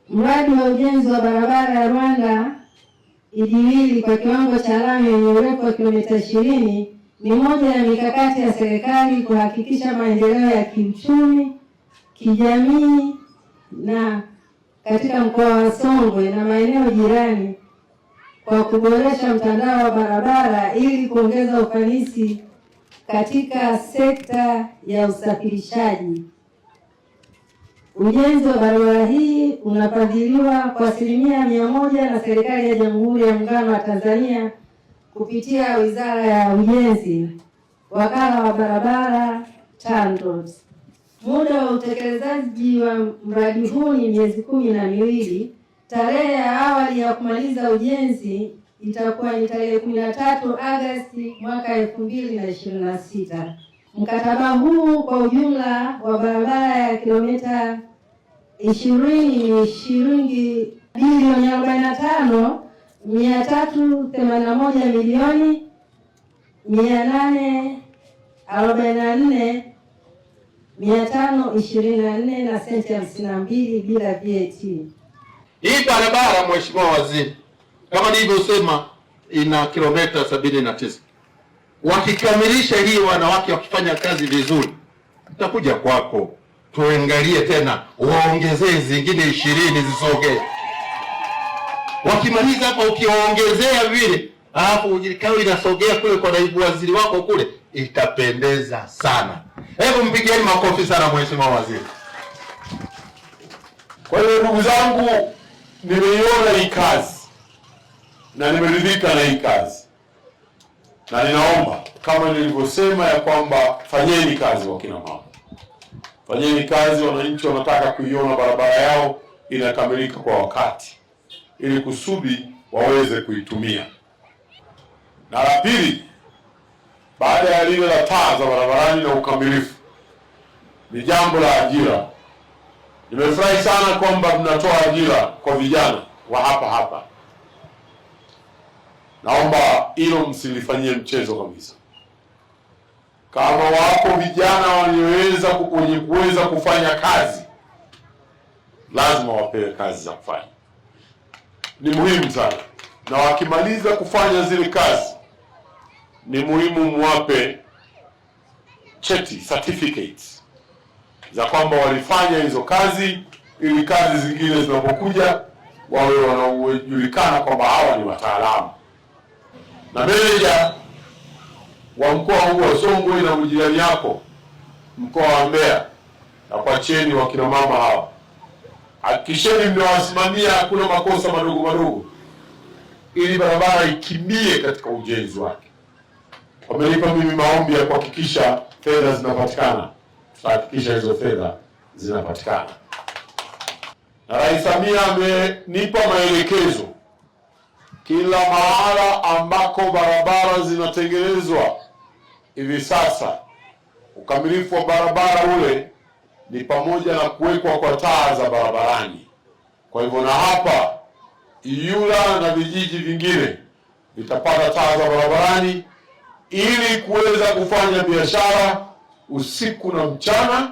Mradi wa ujenzi wa barabara ya Rwanda Idiwili kwa kiwango cha lami yenye urefu wa kilomita 20 ni moja ya mikakati ya serikali kuhakikisha maendeleo ya kiuchumi, kijamii na katika mkoa wa Songwe na maeneo jirani kwa kuboresha mtandao wa barabara ili kuongeza ufanisi katika sekta ya usafirishaji. Ujenzi wa barabara hii unafadhiliwa kwa 100% na serikali ya Jamhuri ya Muungano wa Tanzania kupitia Wizara ya Ujenzi, Wakala wa Barabara TANROADS. Muda wa utekelezaji wa mradi huu ni miezi 12. Tarehe ya awali ya kumaliza ujenzi itakuwa ni tarehe 13 Agosti mwaka 2026. Mkataba huu kwa ujumla wa barabara ya kilomita 20 ni shilingi bilioni 45,844,524 na senti 52 bila VAT. Hii barabara Mheshimiwa Waziri, kama nilivyosema, ina kilomita 79. Wakikamilisha hii, wanawake wakifanya kazi vizuri, tutakuja kwako tuangalie tena, waongezee zingine 20 zisogee. Wakimaliza hapa, ukiwaongezea vile, alafu ujikao inasogea kule kwa naibu waziri wako kule, itapendeza sana. Hebu mpigieni makofi sana Mheshimiwa Waziri. Kwa hiyo ndugu zangu, nimeiona hii kazi na nimeridhika na hii kazi, na ninaomba kama nilivyosema ya kwamba fanyeni kazi wakina mama, fanyeni kazi. Wananchi wanataka kuiona barabara yao inakamilika kwa wakati ili kusudi waweze kuitumia. Na la pili, baada ya lile la taa za barabarani na ukamilifu, ni jambo la ajira. Nimefurahi sana kwamba mnatoa ajira kwa vijana wa hapa. Naomba hilo msilifanyie mchezo kabisa. Kama wako vijana wenye kuweza kufanya kazi, lazima wapewe kazi za kufanya. Ni muhimu sana, na wakimaliza kufanya zile kazi, ni muhimu muwape cheti, certificates za kwamba walifanya hizo kazi, ili kazi zingine zinapokuja wawe wanajulikana kwamba hawa ni wataalamu. Na meneja wa mkoa huu wa Songwe na ujirani yako mkoa wa Mbeya, na kwa cheni wa kina mama hawa, hakikisheni mnawasimamia, hakuna makosa madogo ili barabara ikimbie katika ujenzi wake. Wamenipa mimi maombi ya kuhakikisha fedha zinapatikana, tutahakikisha hizo fedha zinapatikana. Na Rais Samia amenipa maelekezo, kila mahala ambako barabara zinatengenezwa hivi sasa, ukamilifu wa barabara ule ni pamoja na kuwekwa kwa taa za barabarani. Kwa hivyo na hapa Iyula na vijiji vingine vitapata taa za barabarani ili kuweza kufanya biashara usiku na mchana,